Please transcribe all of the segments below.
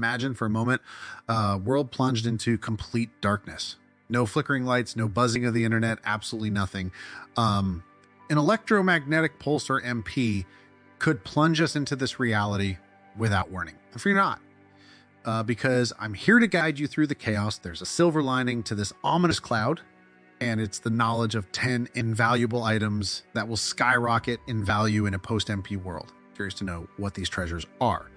Imagine for a moment a world plunged into complete darkness. No flickering lights, no buzzing of the internet, absolutely nothing. An electromagnetic pulse, or MP, could plunge us into this reality without warning. And fear not, because I'm here to guide you through the chaos. There's a silver lining to this ominous cloud, and it's the knowledge of 10 invaluable items that will skyrocket in value in a post-MP world. Curious to know what these treasures are.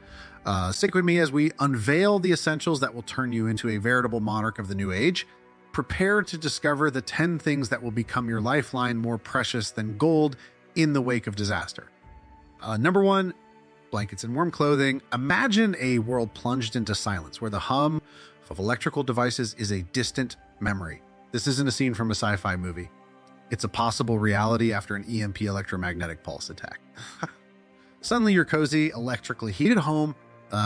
Stick with me as we unveil the essentials that will turn you into a veritable monarch of the new age. Prepare to discover the 10 things that will become your lifeline, more precious than gold in the wake of disaster. Number 1, blankets and warm clothing. Imagine a world plunged into silence where the hum of electrical devices is a distant memory. This isn't a scene from a sci-fi movie. It's a possible reality after an EMP electromagnetic pulse attack. Suddenly your cozy, electrically heated home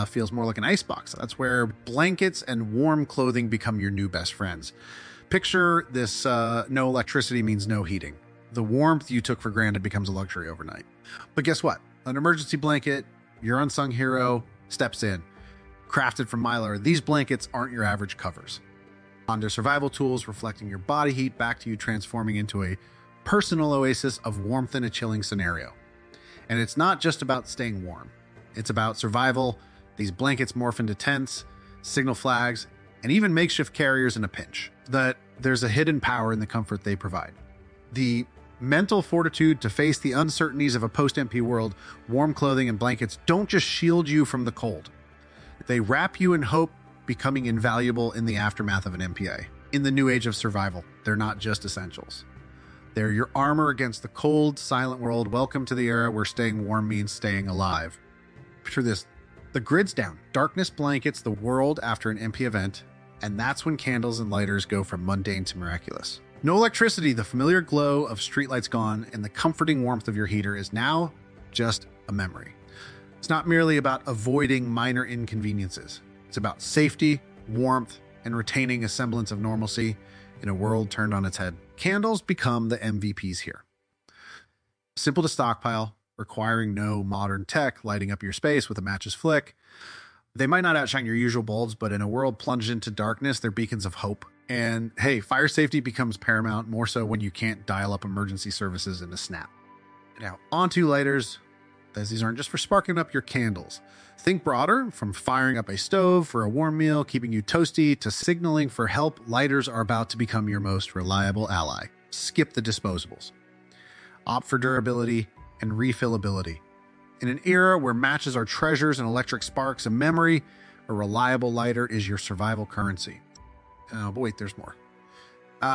feels more like an icebox. That's where blankets and warm clothing become your new best friends. Picture this, no electricity means no heating. The warmth you took for granted becomes a luxury overnight. But guess what? An emergency blanket, your unsung hero, steps in. Crafted from Mylar, these blankets aren't your average covers. Under survival tools, reflecting your body heat back to you, transforming into a personal oasis of warmth in a chilling scenario. And it's not just about staying warm. It's about survival. These blankets morph into tents, signal flags, and even makeshift carriers in a pinch. That there's a hidden power in the comfort they provide. The mental fortitude to face the uncertainties of a post-MP world. Warm clothing and blankets don't just shield you from the cold. They wrap you in hope, becoming invaluable in the aftermath of an MPA. In the new age of survival, they're not just essentials. They're your armor against the cold, silent world. Welcome to the era where staying warm means staying alive. Picture this. The grid's down. Darkness blankets the world after an MP event, and that's when candles and lighters go from mundane to miraculous. No electricity, the familiar glow of streetlights gone, and the comforting warmth of your heater is now just a memory. It's not merely about avoiding minor inconveniences. It's about safety, warmth, and retaining a semblance of normalcy in a world turned on its head. Candles become the MVPs here. Simple to stockpile, requiring no modern tech, lighting up your space with a match's flick. They might not outshine your usual bulbs, but in a world plunged into darkness, they're beacons of hope. And hey, fire safety becomes paramount, more so when you can't dial up emergency services in a snap. Now, onto lighters, as these aren't just for sparking up your candles. Think broader, from firing up a stove for a warm meal, keeping you toasty, to signaling for help. Lighters are about to become your most reliable ally. Skip the disposables. Opt for durability and refillability. In an era where matches are treasures and electric sparks a memory, a reliable lighter is your survival currency. But wait, there's more.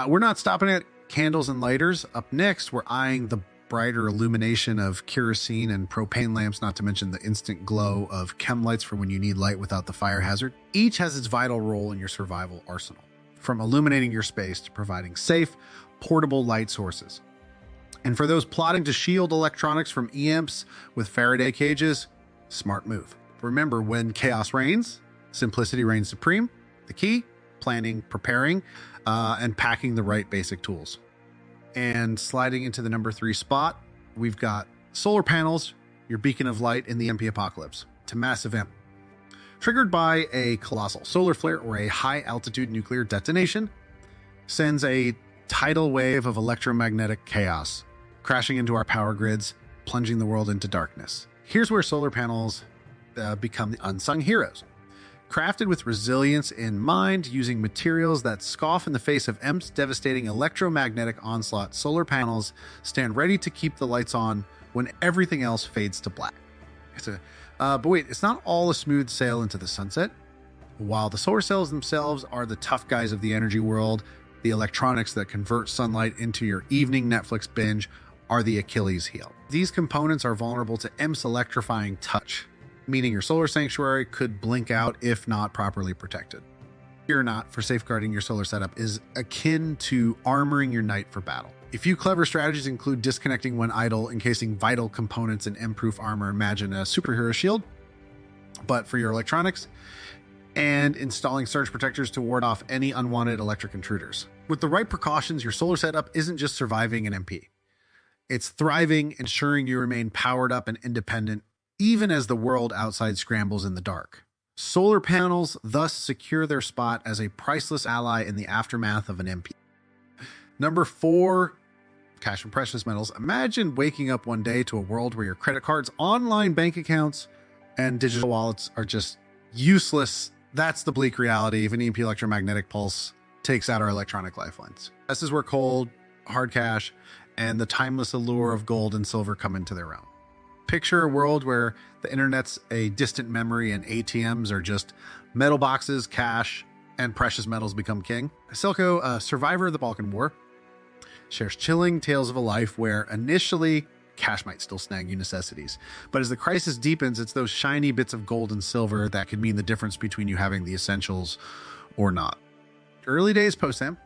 We're not stopping at candles and lighters. Up next, we're eyeing the brighter illumination of kerosene and propane lamps, not to mention the instant glow of chem lights for when you need light without the fire hazard. Each has its vital role in your survival arsenal, from illuminating your space to providing safe, portable light sources. And for those plotting to shield electronics from EMPs with Faraday cages, smart move. Remember, when chaos reigns, simplicity reigns supreme. The key: planning, preparing, and packing the right basic tools. And sliding into the number 3 spot, we've got solar panels, your beacon of light in the MP apocalypse. To massive imp. Triggered by a colossal solar flare or a high-altitude nuclear detonation, sends a tidal wave of electromagnetic chaos, crashing into our power grids, plunging the world into darkness. Here's where solar panels become the unsung heroes. Crafted with resilience in mind, using materials that scoff in the face of EMP's devastating electromagnetic onslaught, solar panels stand ready to keep the lights on when everything else fades to black. But wait, it's not all a smooth sail into the sunset. While the solar cells themselves are the tough guys of the energy world, the electronics that convert sunlight into your evening Netflix binge are the Achilles heel. These components are vulnerable to EMP's electrifying touch, meaning your solar sanctuary could blink out if not properly protected. Fear not, for safeguarding your solar setup is akin to armoring your knight for battle. A few clever strategies include disconnecting when idle, encasing vital components in EMP-proof armor, imagine a superhero shield, but for your electronics, and installing surge protectors to ward off any unwanted electric intruders. With the right precautions, your solar setup isn't just surviving an MP. It's thriving, ensuring you remain powered up and independent, even as the world outside scrambles in the dark. Solar panels thus secure their spot as a priceless ally in the aftermath of an MP. Number 4, cash and precious metals. Imagine waking up one day to a world where your credit cards, online bank accounts, and digital wallets are just useless. That's the bleak reality of an EMP electromagnetic pulse takes out our electronic lifelines. This is where cold, hard cash, and the timeless allure of gold and silver come into their own. Picture a world where the internet's a distant memory and ATMs are just metal boxes, cash, and precious metals become king. Silko, a survivor of the Balkan War, shares chilling tales of a life where initially cash might still snag you necessities. But as the crisis deepens, it's those shiny bits of gold and silver that could mean the difference between you having the essentials or not. Early days post-EMP,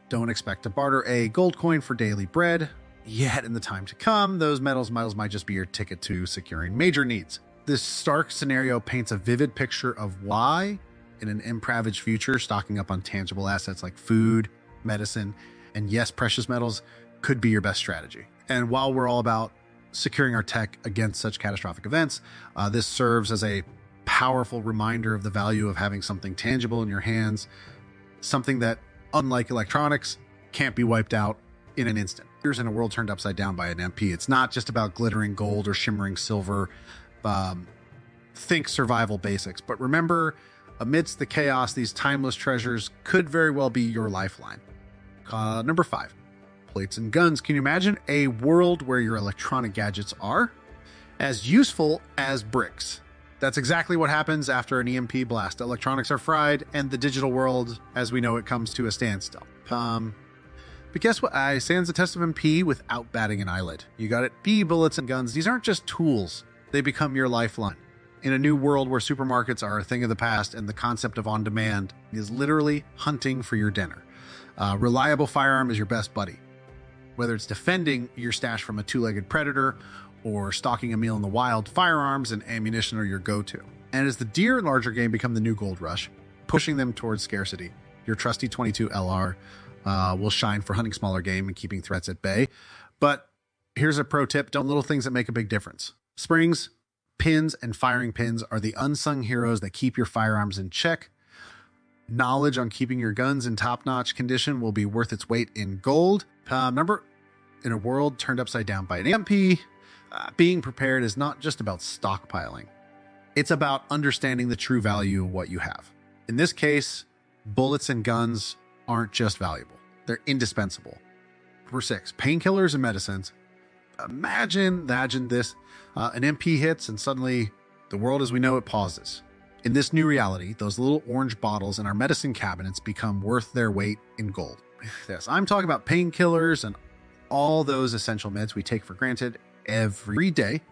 don't expect to barter a gold coin for daily bread. Yet in the time to come, those metals might just be your ticket to securing major needs. This stark scenario paints a vivid picture of why, in an impoverished future, stocking up on tangible assets like food, medicine, and yes, precious metals could be your best strategy. And while we're all about securing our tech against such catastrophic events, this serves as a powerful reminder of the value of having something tangible in your hands, something that, unlike electronics, can't be wiped out in an instant. Here's in a world turned upside down by an MP. It's not just about glittering gold or shimmering silver. Think survival basics. But remember, amidst the chaos, these timeless treasures could very well be your lifeline. Number 5, plates and guns. Can you imagine a world where your electronic gadgets are as useful as bricks? That's exactly what happens after an EMP blast. Electronics are fried, and the digital world, as we know it, comes to a standstill. But guess what? I stands the test of MP without batting an eyelid. You got it. Bullets and guns. These aren't just tools. They become your lifeline. In a new world where supermarkets are a thing of the past and the concept of on-demand is literally hunting for your dinner. Reliable firearm is your best buddy. Whether it's defending your stash from a two-legged predator or stalking a meal in the wild, firearms and ammunition are your go-to. And as the deer and larger game become the new gold rush, pushing them towards scarcity, your trusty 22 LR will shine for hunting smaller game and keeping threats at bay. But here's a pro tip: don't little things that make a big difference. Springs, pins, and firing pins are the unsung heroes that keep your firearms in check. Knowledge on keeping your guns in top-notch condition will be worth its weight in gold. Remember, in a world turned upside down by an EMP, being prepared is not just about stockpiling. It's about understanding the true value of what you have. In this case, bullets and guns aren't just valuable. They're indispensable. Number 6, painkillers and medicines. Imagine this. An MP hits and suddenly the world as we know it pauses. In this new reality, those little orange bottles in our medicine cabinets become worth their weight in gold. Yes, I'm talking about painkillers and all those essential meds we take for granted every day.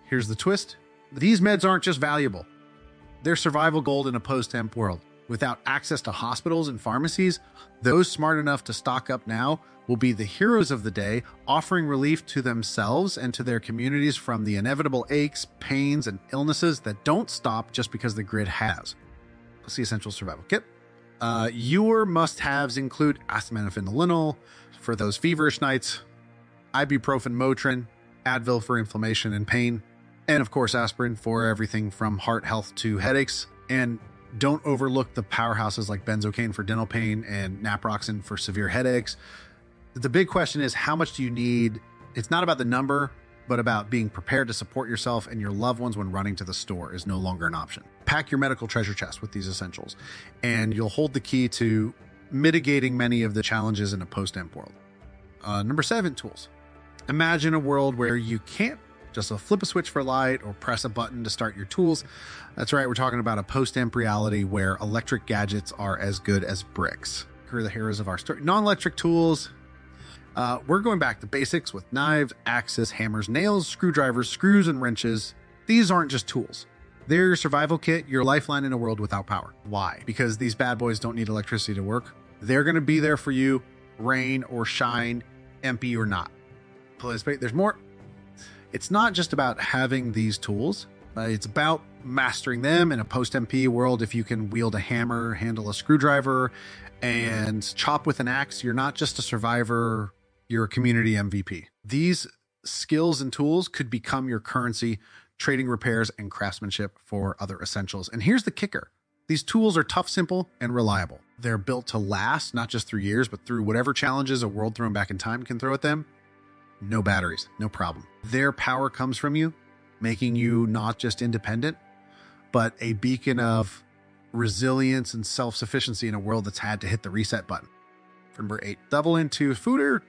Here's the twist. These meds aren't just valuable. They're survival gold in a post-EMP world. Without access to hospitals and pharmacies, those smart enough to stock up now will be the heroes of the day, offering relief to themselves and to their communities from the inevitable aches, pains, and illnesses that don't stop just because the grid has. What's the essential survival kit? Your must-haves include acetaminophen Linol for those feverish nights, ibuprofen Motrin, Advil for inflammation and pain, and of course aspirin for everything from heart health to headaches. And don't overlook the powerhouses like benzocaine for dental pain and naproxen for severe headaches. The big question is, how much do you need? It's not about the number, but about being prepared to support yourself and your loved ones when running to the store is no longer an option. Pack your medical treasure chest with these essentials, and you'll hold the key to mitigating many of the challenges in a post-EMP world. Number 7, tools. Imagine a world where you can't just flip a switch for light or press a button to start your tools. That's right, we're talking about a post-EMP reality where electric gadgets are as good as bricks. Who are the heroes of our story? Non-electric tools. We're going back to basics with knives, axes, hammers, nails, screwdrivers, screws, and wrenches. These aren't just tools. They're your survival kit, your lifeline in a world without power. Why? Because these bad boys don't need electricity to work. They're going to be there for you, rain or shine, MP or not. There's more. It's not just about having these tools. It's about mastering them in a post-MP world. If you can wield a hammer, handle a screwdriver, and chop with an axe, you're not just a survivor, you're a community MVP. These skills and tools could become your currency trading repairs and craftsmanship for other essentials. And here's the kicker. These tools are tough, simple, and reliable. They're built to last, not just through years, but through whatever challenges a world thrown back in time can throw at them. No batteries, no problem. Their power comes from you, making you not just independent, but a beacon of resilience and self-sufficiency in a world that's had to hit the reset button. Number 8, double into food.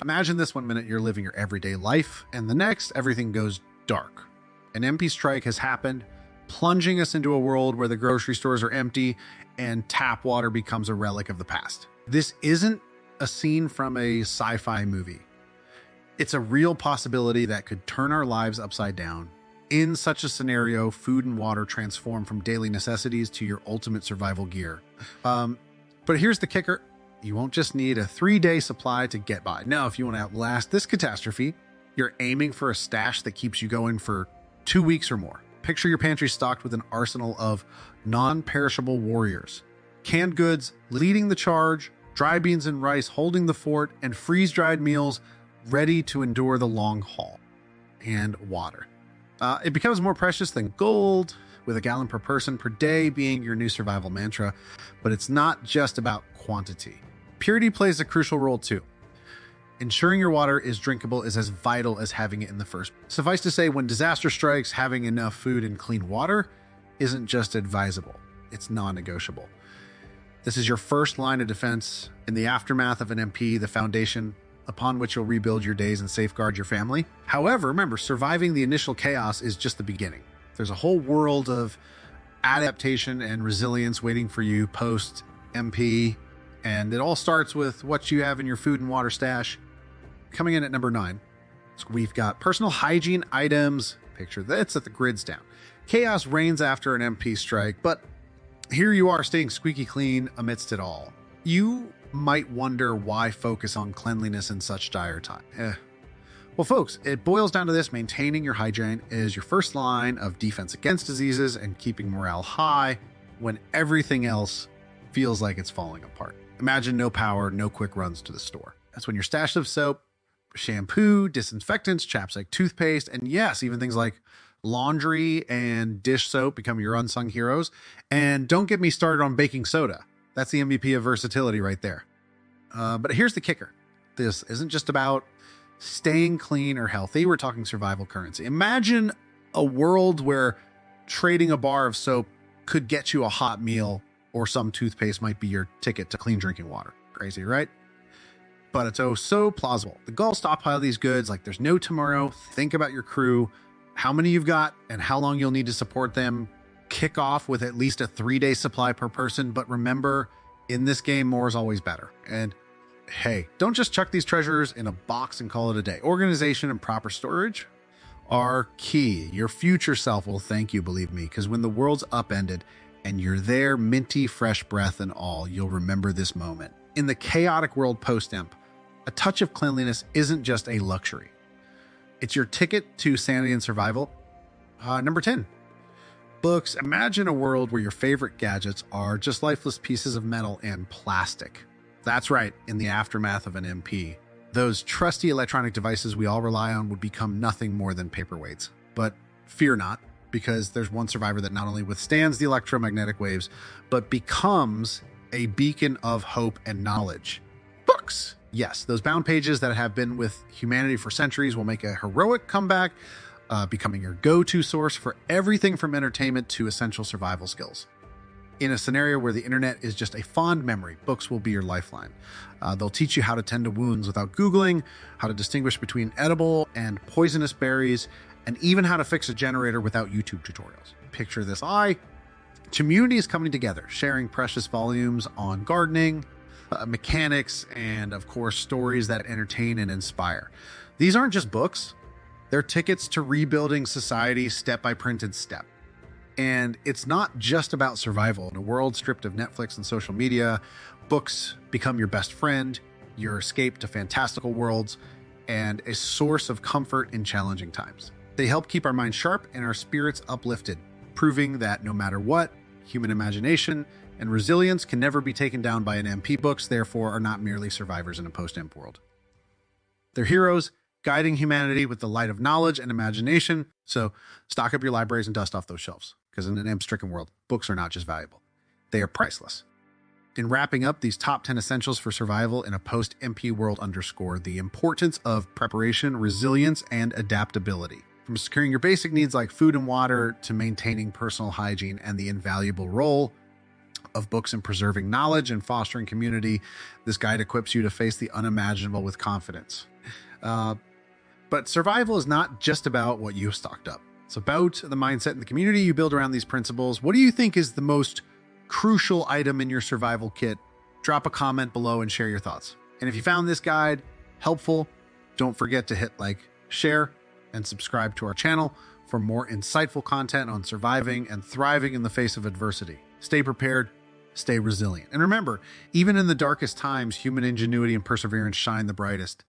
Imagine this one minute you're living your everyday life, and the next, everything goes dark. An EMP strike has happened, plunging us into a world where the grocery stores are empty and tap water becomes a relic of the past. This isn't a scene from a sci-fi movie. It's a real possibility that could turn our lives upside down. In such a scenario, food and water transform from daily necessities to your ultimate survival gear. But here's the kicker. You won't just need a 3-day supply to get by. Now, if you want to outlast this catastrophe, you're aiming for a stash that keeps you going for 2 weeks or more. Picture your pantry stocked with an arsenal of non-perishable warriors. Canned goods leading the charge, dry beans and rice holding the fort, and freeze-dried meals ready to endure the long haul. And water. It becomes more precious than gold, with a gallon per person per day being your new survival mantra. But it's not just about quantity. Purity plays a crucial role too. Ensuring your water is drinkable is as vital as having it in the first. Suffice to say, when disaster strikes, having enough food and clean water isn't just advisable, it's non-negotiable. This is your first line of defense in the aftermath of an MP, the foundation upon which you'll rebuild your days and safeguard your family. However, remember, surviving the initial chaos is just the beginning. There's a whole world of adaptation and resilience waiting for you post-MP, and it all starts with what you have in your food and water stash. Coming in at number 9, we've got personal hygiene items. Picture that's at the grid's down. Chaos reigns after an MP strike, but here you are staying squeaky clean amidst it all. You might wonder why focus on cleanliness in such dire time. Well, folks, it boils down to this. Maintaining your hygiene is your first line of defense against diseases and keeping morale high when everything else feels like it's falling apart. Imagine no power, no quick runs to the store. That's when your stash of soap, shampoo, disinfectants, chapstick, toothpaste, and yes, even things like laundry and dish soap become your unsung heroes. And don't get me started on baking soda. That's the MVP of versatility right there. But here's the kicker. This isn't just about staying clean or healthy. We're talking survival currency. Imagine a world where trading a bar of soap could get you a hot meal, or some toothpaste might be your ticket to clean drinking water. Crazy, right? But it's oh so plausible. The goal, stockpile these goods like there's no tomorrow. Think about your crew, how many you've got, and how long you'll need to support them. Kick off with at least a 3-day supply per person. But remember, in this game, more is always better. And hey, don't just chuck these treasures in a box and call it a day. Organization and proper storage are key. Your future self will thank you, believe me, because when the world's upended and you're there, minty, fresh breath and all, you'll remember this moment. In the chaotic world post-EMP, a touch of cleanliness isn't just a luxury. It's your ticket to sanity and survival. Number 10, books. Imagine a world where your favorite gadgets are just lifeless pieces of metal and plastic. That's right, in the aftermath of an MP. Those trusty electronic devices we all rely on would become nothing more than paperweights. But fear not, because there's one survivor that not only withstands the electromagnetic waves, but becomes a beacon of hope and knowledge. Books! Yes, those bound pages that have been with humanity for centuries will make a heroic comeback, becoming your go-to source for everything from entertainment to essential survival skills. In a scenario where the internet is just a fond memory, books will be your lifeline. They'll teach you how to tend to wounds without Googling, how to distinguish between edible and poisonous berries, and even how to fix a generator without YouTube tutorials. Picture this communities coming together, sharing precious volumes on gardening, mechanics, and of course, stories that entertain and inspire. These aren't just books. They're tickets to rebuilding society step by printed step. And it's not just about survival. In a world stripped of Netflix and social media, books become your best friend, your escape to fantastical worlds, and a source of comfort in challenging times. They help keep our minds sharp and our spirits uplifted, proving that no matter what, human imagination and resilience can never be taken down by an MP. Books, therefore, are not merely survivors in a post-EMP world. They're heroes, guiding humanity with the light of knowledge and imagination. So stock up your libraries and dust off those shelves, because in an EMP-stricken world, books are not just valuable, they are priceless. In wrapping up, these top 10 essentials for survival in a post-EMP world underscore the importance of preparation, resilience, and adaptability. From securing your basic needs like food and water to maintaining personal hygiene and the invaluable role of books in preserving knowledge and fostering community, this guide equips you to face the unimaginable with confidence. But survival is not just about what you've stocked up. It's about the mindset and the community you build around these principles. What do you think is the most crucial item in your survival kit? Drop a comment below and share your thoughts. And if you found this guide helpful, don't forget to hit like, share, and subscribe to our channel for more insightful content on surviving and thriving in the face of adversity. Stay prepared, stay resilient. And remember, even in the darkest times, human ingenuity and perseverance shine the brightest.